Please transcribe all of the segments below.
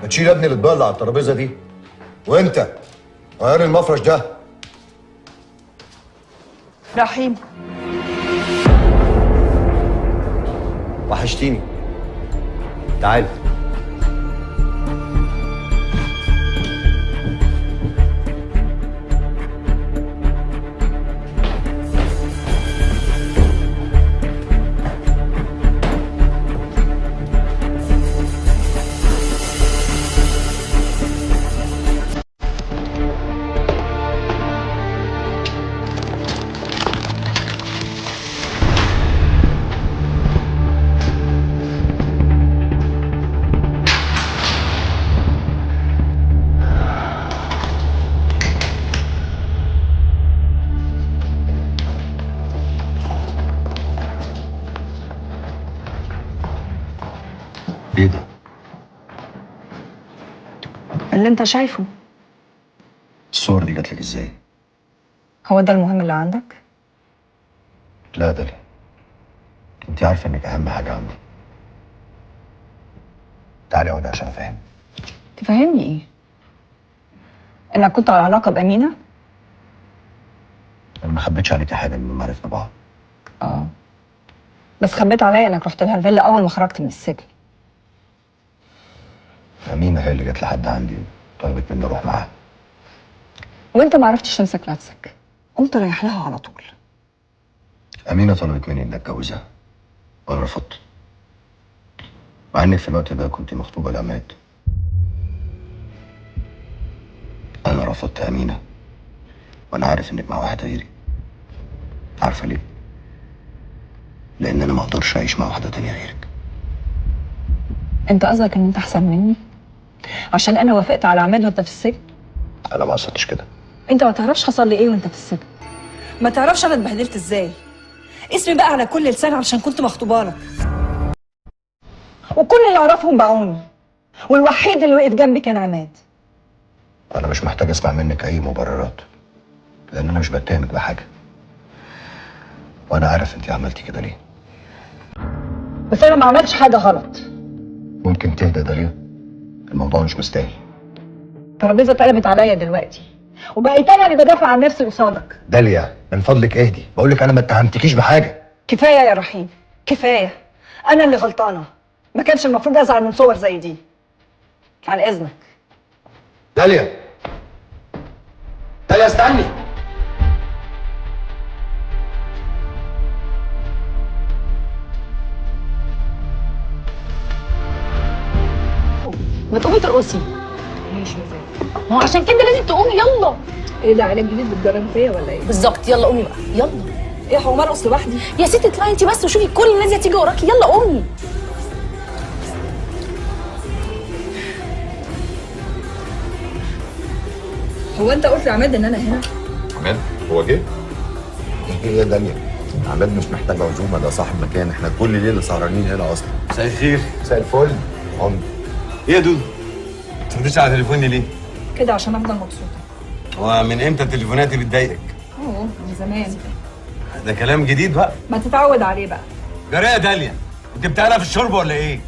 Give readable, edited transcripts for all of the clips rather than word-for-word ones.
ما تشيل يا ابني الاطباق اللي على الترابيزه دي. وانت غير المفرش ده. رحيم، وحشتيني. تعالي. ايه ده؟ اللي انت شايفه الصور دي جاتلك ازاي؟ هو ده المهم اللي عندك؟ لا ده ليه؟ انت عارفه انك اهم حاجه عندي. تعالي اقعدي عشان افهم. تفهمني ايه؟ انك كنت على علاقه بامينه؟ انا ما خبيتش عليكي حاجه من ما عرفنا بعض. اه، بس خبيت عليا انك رحت لها الفيلا اول ما خرجت من السجن. امينه هي اللي جت لحد عندي طلبت مني اروح معاها. وانت ما عرفتش تمسك نفسك، قمت رايح لها على طول. امينه طلبت مني اني اتجوزها وانا رفضت، مع انك في الوقت ده كنت مخطوبه لعماد. انا رفضت امينه وانا عارف انك مع واحد غيري. عارفه ليه؟ لان انا ما اقدرش اعيش مع واحده تانية غيرك. انت قصدك ان انت احسن مني عشان انا وافقت على عماد وانت في السجن؟ انا ما قصدتش كده. انت ما تعرفش حصل لي ايه وانت في السجن، ما تعرفش انا اتبهدلت ازاي. اسمي بقى على كل لسان علشان كنت مخطوبه لك، وكل اللي اعرفهم باعوني، والوحيد اللي وقف جنبي كان عماد. انا مش محتاج اسمع منك اي مبررات، لان انا مش بتهمك بحاجه، وانا عارف انت عملتي كده ليه. بس انا ما عملتش حاجه غلط. ممكن تهدى داليا؟ الموضوع مش مستاهل. الترابيزه اتقلبت عليا دلوقتي، وبقيت انا اللي بدافع عن نفسي قصادك. داليا من فضلك اهدي، بقول لك انا ما اتهمتكيش بحاجه. كفايه يا رحيم، كفايه. انا اللي غلطانه، ما كانش المفروض ازعل من صور زي دي. عن اذنك. داليا، داليا استني. ما تقومي ترقصي. ماشي ازاي؟ ما هو عشان كده لازم تقومي. يلا. ايه ده، علاج جديد بتجربي فيا ولا ايه؟ بالظبط. يلا قومي بقى، يلا. ايه، هقوم ارقص لوحدي؟ يا ستي اطلعي انت بس وشوفي كل الناس هتيجي وراكي. يلا قومي. هو انت قلت لعماد ان انا هنا؟ عماد هو جه؟ ايه يا داليا؟ عماد مش محتاج عزومه، ده صاحب مكان، احنا كل ليله سهرانين هنا اصلا. مساء الخير. مساء الفل. عمري. ايه يا دودو؟ ما تردش على تليفوني ليه؟ كده عشان افضل مبسوطه. هو من امتى تليفوناتي بتضايقك؟ من زمان. ده كلام جديد بقى. ما تتعود عليه بقى. جرى يا داليا؟ انت بتعرف في الشرب ولا ايه؟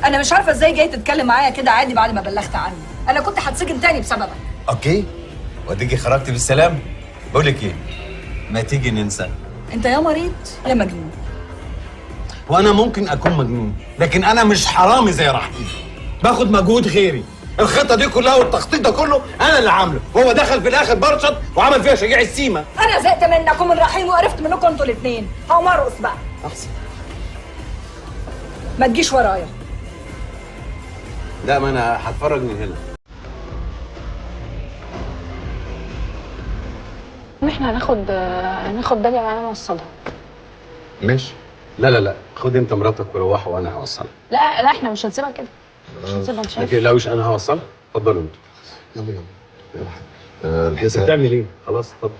انا مش عارفه ازاي جاي تتكلم معايا كده عادي بعد ما بلغت عني. انا كنت هتسجن تاني بسببك. اوكي، واديكي خرجتي بالسلام. بقول لك ايه؟ ما تيجي ننسى. انت يا مريض يا مجنون. وانا ممكن اكون مجنون، لكن انا مش حرامي زي رحيم. باخد مجهود غيري. الخطه دي كلها والتخطيط ده كله انا اللي عامله، وهو دخل في الاخر برشط وعمل فيها شجاع السيما. انا زهقت منك ومن رحيم وقرفت منكم انتوا الاثنين. هقوم ارقص بقى. احسن. ما تجيش ورايا. لا، ما انا هتفرج من هنا. احنا هناخد داليا معانا نوصلها. ماشي. لا خد انت مراتك وروحوا وانا هوصلها. لا احنا مش هنسيبها كده. مش هنسيبها، مش ما عارف. تقلقوش انا هوصلها. اتفضلوا انتوا. يلا. انت بتعمل ايه؟ خلاص اتفضل.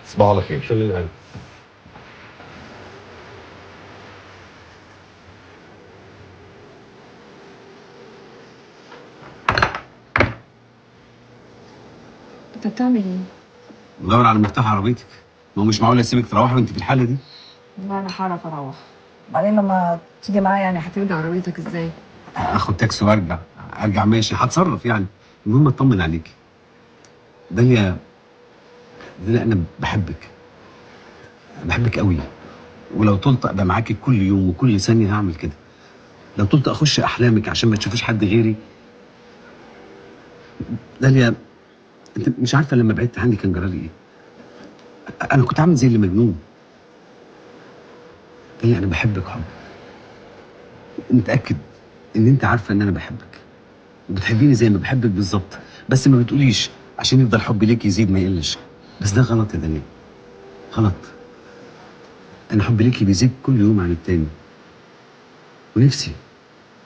صباح على خير. شيل القلب. انت بتعمل ايه؟ بدور على مفتاح عربيتك. ما هو مش معقول اسيبك تروحي وانت في الحاله دي. لا انا هعرف اروح، بعدين لما تيجي معايا يعني هترجع عربيتك ازاي؟ اخد تاكسي وارجع. ارجع ماشي، هتصرف يعني. المهم اطمن عليكي. داليا، انا بحبك. بحبك قوي. ولو طلت ابقى معاكي كل يوم وكل ثانيه هعمل كده. لو طلت اخش احلامك عشان ما تشوفيش حد غيري. داليا، انت مش عارفه لما بعدت عني كان جرالي ايه. انا كنت عامل زي اللي مجنون. داليا، انا بحبك حب. متاكد ان انت عارفه ان انا بحبك وبتحبيني زي ما بحبك بالظبط، بس ما بتقوليش عشان يفضل حبي ليك يزيد ما يقلش. بس ده غلط يا داليا، غلط. انا حبي ليكي بيزيد كل يوم عن التاني، ونفسي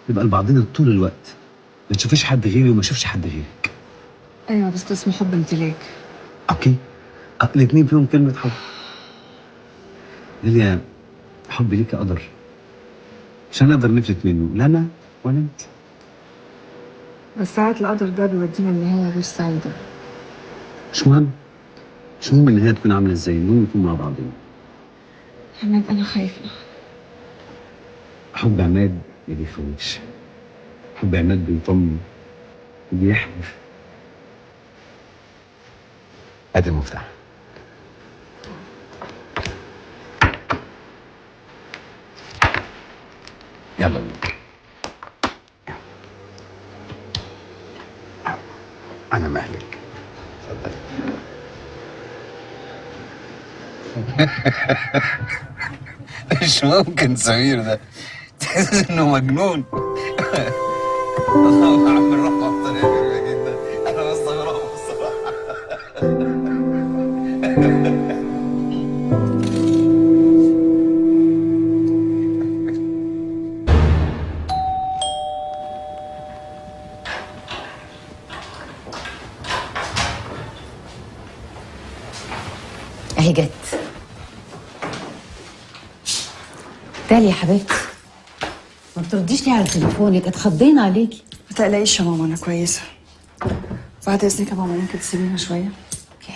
نبقى لبعضنا طول الوقت. ما تشوفيش حد غيري وما اشوفش حد غيرك. ايوه بس ده اسمه حب امتلاك. اوكي، الاتنين فيهم كلمة حب. داليا، حبي ليكي قدر مش هنقدر نفلت منه، لا انا ولا انت. بس ساعات القدر ده بيودينا لنهاية مش سعيدة. مش مهم، مش مهم النهاية تكون عاملة ازاي، المهم نكون مع بعضنا. عماد انا خايفة. حب عماد ما بيخوفش. حب عماد بيطمن وبيحمي. ادي المفتاح. يلا بينا. انا مهلك. اتفضل. مش ممكن سمير ده، تحس انه مجنون. الله يا عم الروح بطريقه غريبه جدا، انا بستغربه الصراحه. اهي جت. داليا يا حبيبتي، ما بترديش ليه على تليفونك؟ اتخضينا عليكي. ما تقلقيش يا ماما انا كويسة. بعد اذنك يا ماما ممكن تسيبينا شوية؟ اوكي.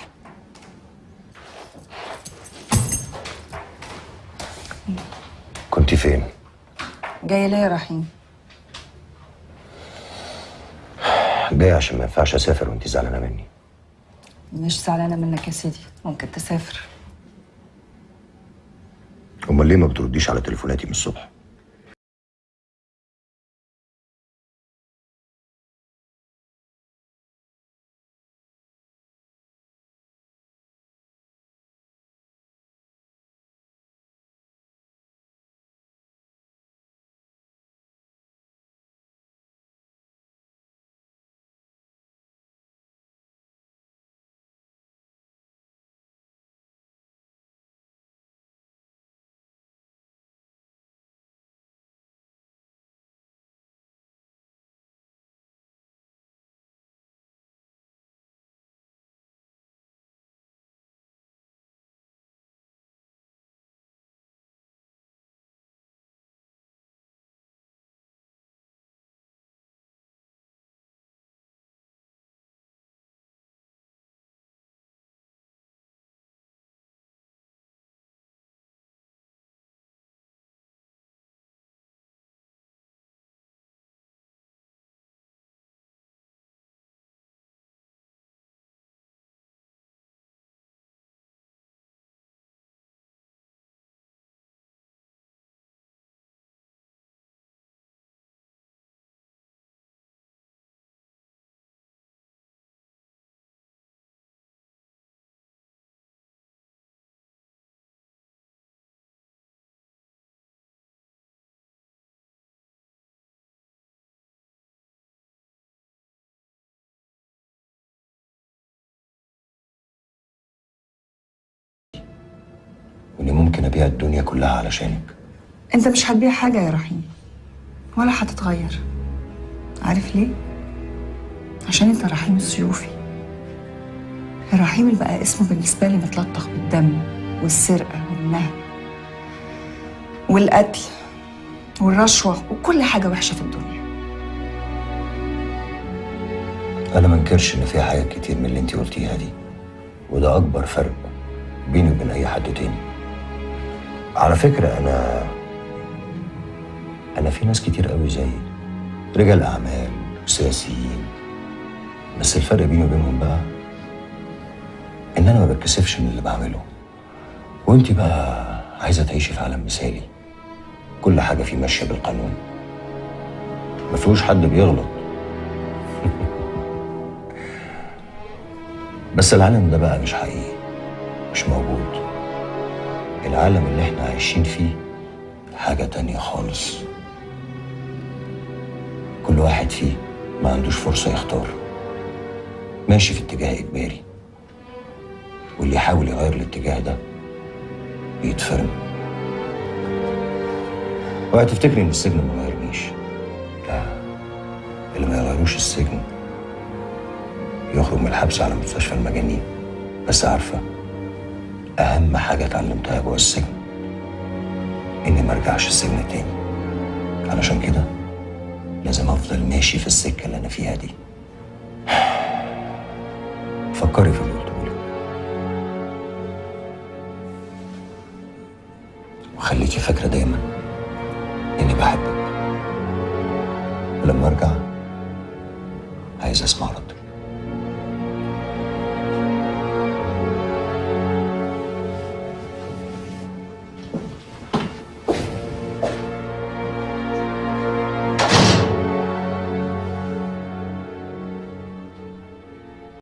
كنت فين؟ جاية ليه يا رحيم؟ جاي عشان ما ينفعش اسافر وانت زعلانه مني. مش زعلانة منك يا سيدي، ممكن تسافر. امال ليه ما بترديش على تليفوناتي من الصبح؟ واني ممكن ابيع الدنيا كلها علشانك. انت مش هتبيع حاجة يا رحيم ولا هتتغير. عارف ليه؟ عشان انت رحيم السيوفي. الرحيم اللي بقى اسمه بالنسبة لي متلطخ بالدم والسرقة والنهب والقتل والرشوة وكل حاجة وحشة في الدنيا. انا ما انكرش ان فيها حاجات كتير من اللي انت قلتيها دي، وده اكبر فرق بيني وبين اي حد تاني. على فكرة انا انا في ناس كتير قوي زيي، رجال اعمال وسياسيين، بس الفرق بيني وبينهم بقى ان انا ما بتكسفش من اللي بعمله. وانت بقى عايزه تعيشي في عالم مثالي كل حاجه فيه ماشيه بالقانون، ما فيهوش حد بيغلط. بس العالم ده بقى مش حقيقي، مش موجود. العالم اللي احنا عايشين فيه حاجة تانية خالص. كل واحد فيه ما عندوش فرصة يختار، ماشي في اتجاه إجباري، واللي يحاول يغير الاتجاه ده بيتفرم. اوعي تفتكري ان السجن ما غيرنيش، لا، اللي ما يغيروش السجن يخرج من الحبس على مستشفى المجانين. بس عارفة، أهم حاجة اتعلمتها جوه السجن إني ما ارجعش السجن تاني. علشان كده لازم أفضل ماشي في السكة اللي أنا فيها دي. فكري في اللي قلتهولك، وخليكي فاكرة دايما إني بحبك، ولما أرجع عايز أسمع ردك.